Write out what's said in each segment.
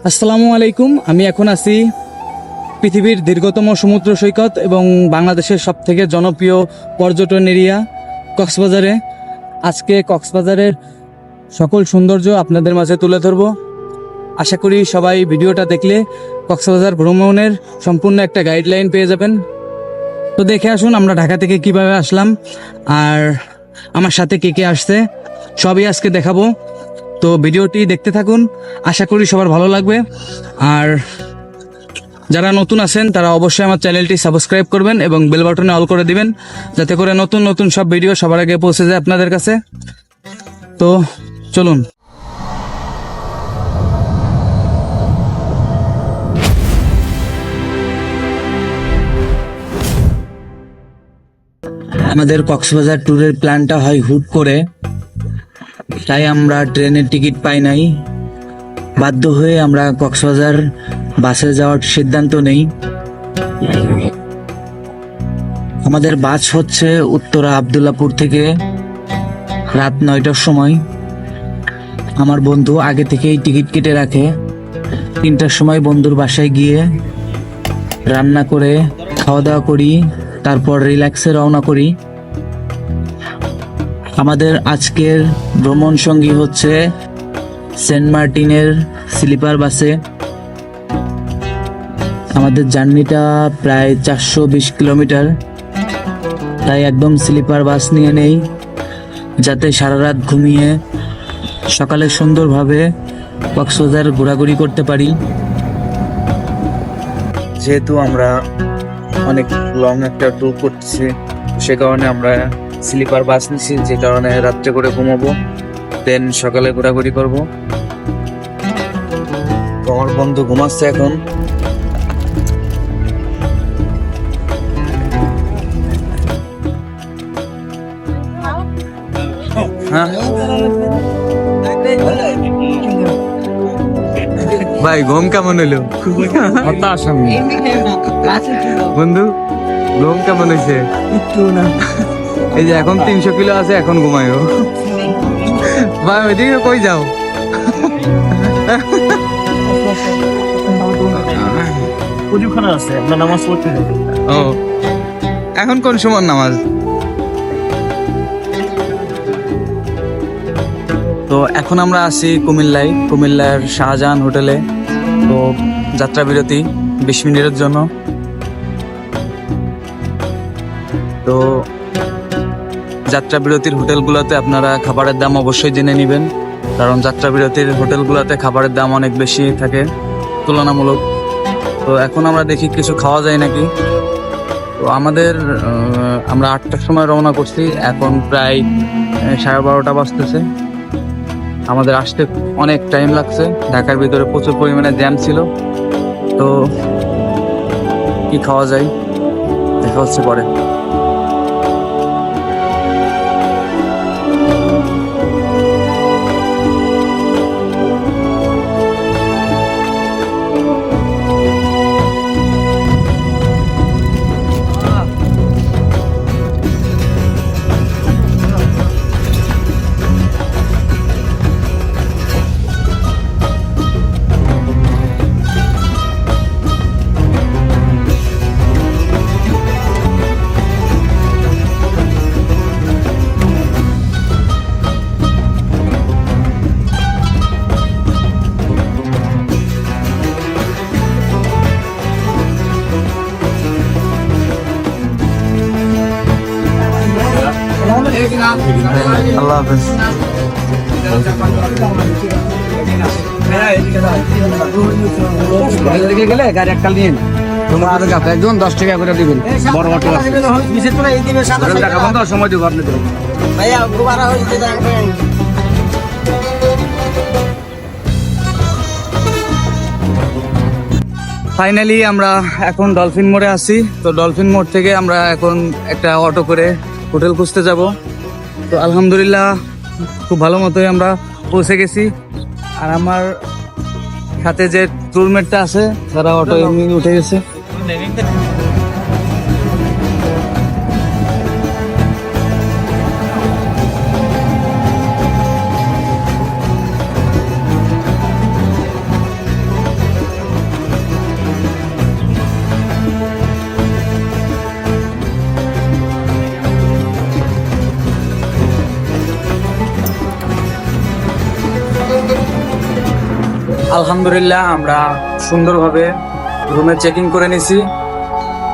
আসসালামু আলাইকুম। আমি এখন আছি পৃথিবীর দীর্ঘতম সমুদ্র সৈকত এবং বাংলাদেশের সবথেকে জনপ্রিয় পর্যটন এরিয়া কক্সবাজারে। আজকে কক্সবাজারের সকল সৌন্দর্য আপনাদের মাঝে তুলে ধরব। আশা করি সবাই ভিডিওটা দেখলে কক্সবাজার ভ্রমণের সম্পূর্ণ একটা গাইডলাইন পেয়ে যাবেন। তো দেখে আসুন আমরা ঢাকা থেকে কিভাবে আসলাম আর আমার সাথে কে কে আসছে সবই আজকে দেখাবো। তো ভিডিওটি দেখতে থাকুন, আশা করি সবার ভালো লাগবে। আর যারা নতুন আছেন তারা অবশ্যই আমার চ্যানেলটি সাবস্ক্রাইব করবেন এবং বেল বাটনে অল করে দিবেন, যাতে করে নতুন নতুন সব ভিডিও সবার আগে পৌঁছে যায় আপনাদের কাছে। তো চলুন। আমাদের কক্সবাজার ট্যুরের প্ল্যানটা হয় হুট করে, তাই আমরা ট্রেনের টিকিট পাই নাই। বাধ্য হয়ে আমরা কক্সবাজার বাসে যাওয়ার সিদ্ধান্ত নেই। আমাদের বাস হচ্ছে উত্তরা আবদুল্লাপুর থেকে রাত 9টার সময়। আমার বন্ধু আগে থেকেই টিকিট কেটে রাখে। 3টার সময় বন্ধুর বাসায় গিয়ে রান্না করে খাওয়া দাওয়া করি, তারপর রিল্যাক্সে রওনা করি। আমাদের আজকের ভ্রমণ সঙ্গী হচ্ছে সেন্ট মার্টিনের স্লিপার বাসে। আমাদের জার্নিটা প্রায় 420 কিলোমিটার, তাই একদম স্লিপার বাস নিয়ে নেই, যাতে সারা রাত ঘুমিয়ে সকালে সুন্দরভাবে কক্সবাজার ঘোরাঘুরি করতে পারি। যেহেতু আমরা অনেক লং একটা ট্যুর করতেছি, সে কারণে আমরা স্লিপার বাস নিছি, যে কারণে রাত্রে করে ঘুমাবো, দেন সকালে ঘোরাঘুরি করব। তো আমার বন্ধু ঘুমাচ্ছে এখন। হ্যাঁ ভাই, ঘুম কেমন হলো? বন্ধু, ঘুম কেমন হয়েছে? এই যে এখন 300 কিলো আছে, এখন ঘুমাইও ভাই। ওইদিকে কই যাও? ও, এখন কোন সময় নামাজ? তো এখন আমরা আছি কুমিল্লার শাহজাহান হোটেলে। তো যাত্রা বিরতি 20 মিনিটের জন্য। তো যাত্রা বিরতির হোটেলগুলোতে আপনারা খাবারের দাম অবশ্যই জেনে নেবেন, কারণ যাত্রা বিরতির হোটেলগুলোতে খাবারের দাম অনেক বেশি থাকে তুলনামূলক। তো এখন আমরা দেখি কিছু খাওয়া যায় নাকি। তো আমরা 8টার সময় রওনা করছি, এখন প্রায় 12:30 বাজতেছে। আমাদের আসতে অনেক টাইম লাগছে, ঢাকার ভিতরে প্রচুর পরিমাণে জ্যাম ছিল। তো কি খাওয়া যায় দেখা হচ্ছে পরে। আল্লাহ হাফেজ। গেলে গাড়ি একটা নিন, তোমার আরো কাছে একজন 10 টাকা করে দিবেন। বড় অটো দেখাবেন তো, সময় দেবো আপনাদের। ফাইনালি আমরা এখন ডলফিন মোড়ে আছি। তো ডলফিন মোড় থেকে আমরা এখন একটা অটো করে হোটেল খুঁজতে যাব। তো আলহামদুলিল্লাহ খুব ভালো মতোই আমরা পৌঁছে গেছি। আর আমার সাথে যে ট্যুরমেটটা আছে তারা অটো এমনি উঠে গেছে। আলহামদুলিল্লাহ আমরা সুন্দরভাবে রুমে চেকিং করে নিছি।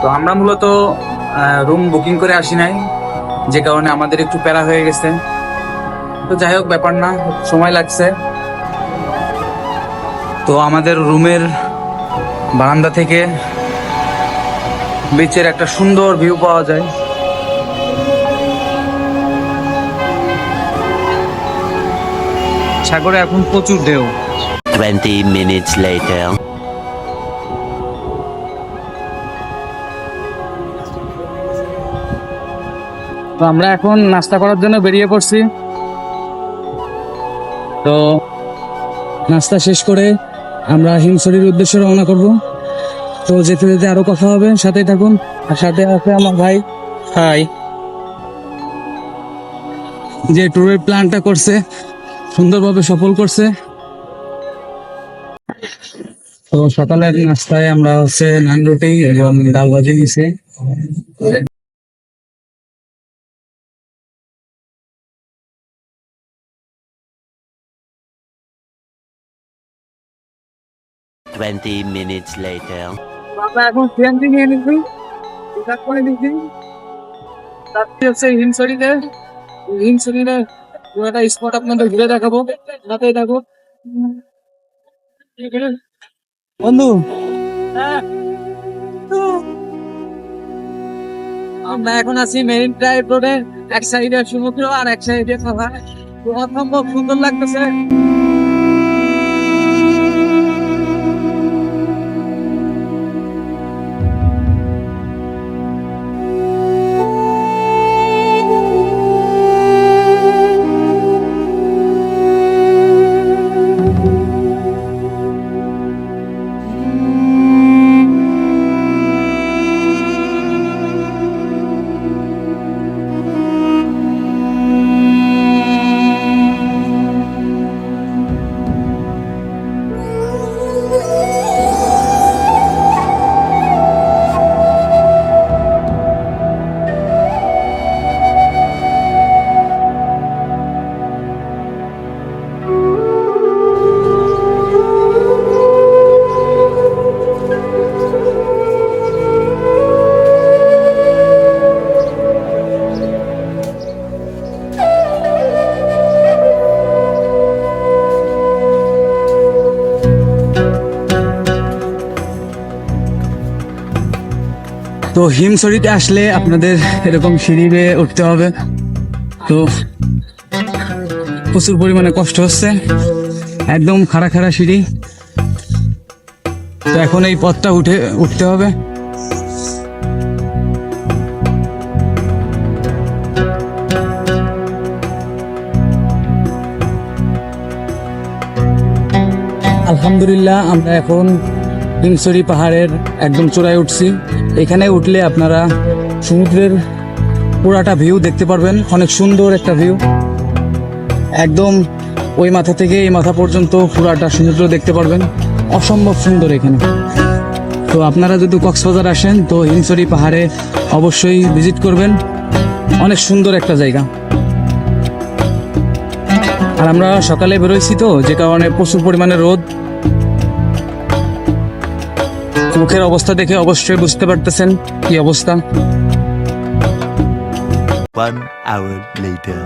তো আমরা মূলত রুম বুকিং করে আসি নাই, যে কারণে আমাদের একটু প্যারা হয়ে গেছে। তো যাই হোক, ব্যাপার না, সময় লাগছে। তো আমাদের রুমের বারান্দা থেকে বিচের একটা সুন্দর ভিউ পাওয়া যায়। সাগরে এখন প্রচুর ঢেউ। 20 minutes later. তো আমরা এখন নাস্তা করার জন্য বেরিয়ে পড়ছি। তো নাস্তা শেষ করে আমরা হিমছড়ির উদ্দেশ্যে রওনা করব। তো যেতে যেতে আরো কথা হবে, সাথেই থাকুন। আর সাথে আছে আমার ভাই, হাই, যে ট্যুরের প্ল্যানটা করছে, সুন্দরভাবে সফল করছে। তো সকালের নাস্তায় আমরা হচ্ছে নান রুটি এবং ডাল ভাজি নিছি। 20 minutes later. আমরা এখন সিএনজি নিয়ে নিচ্ছি, পিকআপ করে নিচ্ছি। তারপরে হচ্ছে হিমছড়িতে, হিমছড়িতে একটা স্পট আপনাদের ঘুরে দেখাবো, সাথেই থাকো বন্ধু। আমরা এখন আছি মেরিন ড্রাইভ রোডে, এক সাইডে সমুদ্র আর এক সাইডে পাহাড়। অসম্ভব সুন্দর লাগতেছে। তো হিমছড়িতে আসলে আপনাদের এরকম সিঁড়ি বেয়ে উঠতে হবে। তো প্রচুর পরিমাণে কষ্ট হচ্ছে, একদম খাড়া খাড়া সিঁড়ি। তো এখন এই পথটা উঠতে হবে। আলহামদুলিল্লাহ আমরা এখন হিমছড়ি পাহাড়ের একদম চূড়ায় উঠছি। এখানে উঠলে আপনারা সমুদ্রের পুরাটা ভিউ দেখতে পারবেন, অনেক সুন্দর একটা ভিউ। একদম ওই মাথা থেকে এই মাথা পর্যন্ত পুরাটা সমুদ্র দেখতে পারবেন, অসম্ভব সুন্দর এখানে। তো আপনারা যদি কক্সবাজার আসেন তো হিমছড়ি পাহাড়ে অবশ্যই ভিজিট করবেন, অনেক সুন্দর একটা জায়গা। আর আমরা সকালে বেরোইছি, তো যে কারণে প্রচুর পরিমাণে রোদ। মুখের অবস্থা দেখে অবশ্যই বুঝতে পারতেছেন কি অবস্থা। 1 hour later.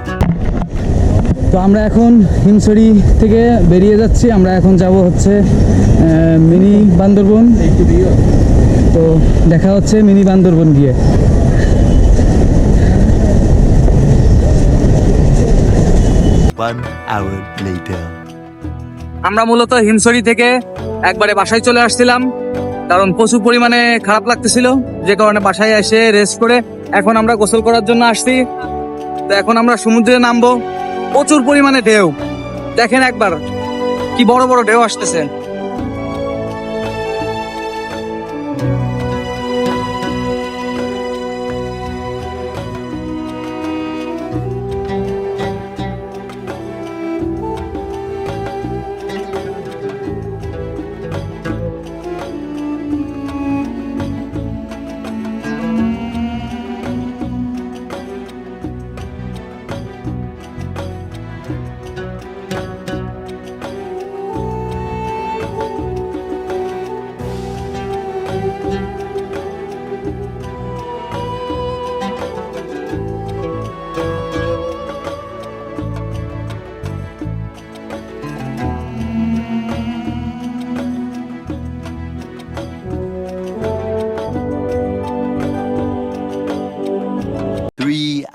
তো আমরা এখন হিমছড়ি থেকে বেরিয়ে যাচ্ছি। আমরা এখন যাব হচ্ছে মিনি বান্দরবন। তো দেখা হচ্ছে মিনি বান্দরবন গিয়ে। One hour later. আমরা মূলত হিমছড়ি থেকে একবারে বাসায় চলে আসছিলাম, কারণ প্রচুর পরিমাণে খারাপ লাগতেছিল, যে কারণে বাসায় এসে রেস্ট করে এখন আমরা গোসল করার জন্য আসছি। তো এখন আমরা সমুদ্রে নামবো। প্রচুর পরিমাণে ঢেউ, দেখেন একবার কি বড় বড় ঢেউ আসতেছে।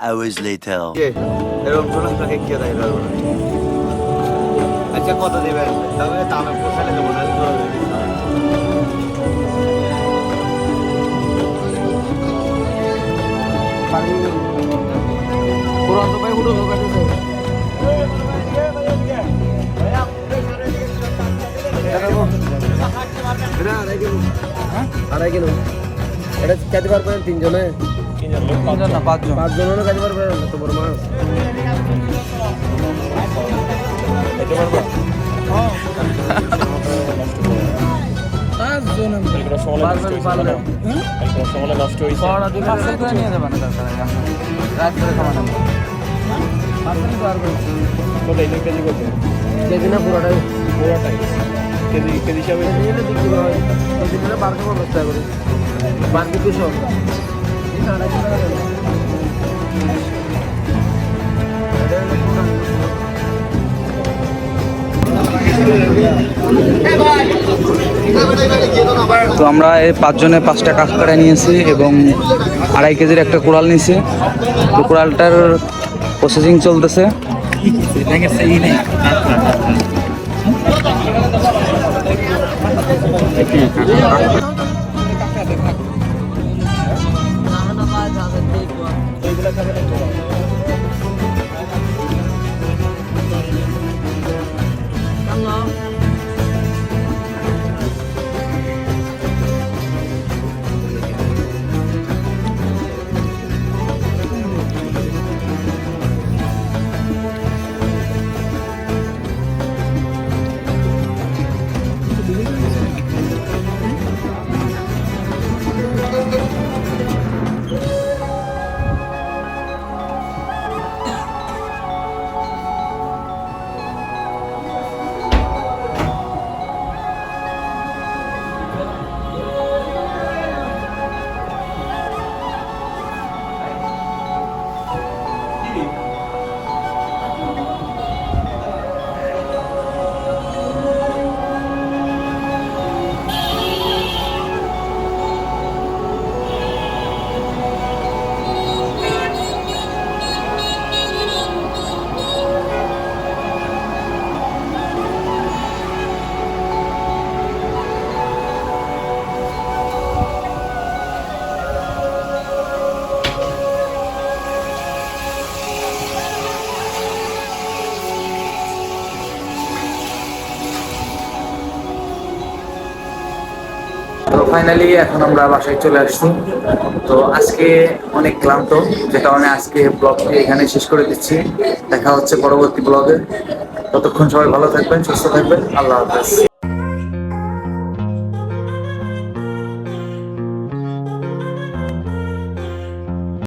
hours later. এরকম কোনো আপনাকে কে দেয় পারবো না। আচ্ছা কত দেবেন? তবে দামে পোষালে দেবো না। পুরন্ত ভাই উঠো লোকাতে আড়াই কিলো এটা খেতে পারবেন তিনজনে? তিনজন না পাঁচজন। পাঁচজনও খেতে পারবেন এত বড় মাছ? খেতে পারবো? পাঁচজন পারবেন পারবেন। পার্সেল করে নিয়ে যাবেন দরকার রাত করে খাওয়া নেব পার্সেল পারবেন কেজি না পুরোটাই? কেজি হিসাবে নিলে বিক্রি হয়। কেজি নিলে 1250 টাকা করে। বাকি 200। তো আমরা এই পাঁচজনে 5টা কাঁকড়া নিয়েছি এবং 2.5 কেজির একটা কোরাল নিয়েছি। তো কোরালটার প্রসেসিং চলতেছে। তো ফাইনালি এখন আমরা বাসায় চলে আসছি। তো আজকে অনেক ক্লান্ত, যে কারণে আজকে ব্লগটি এখানে শেষ করে দিচ্ছি। দেখা হচ্ছে পরবর্তী ব্লগে। ততক্ষণ সবাই ভালো থাকবেন, সুস্থ থাকবেন। আল্লাহ হাফেজ।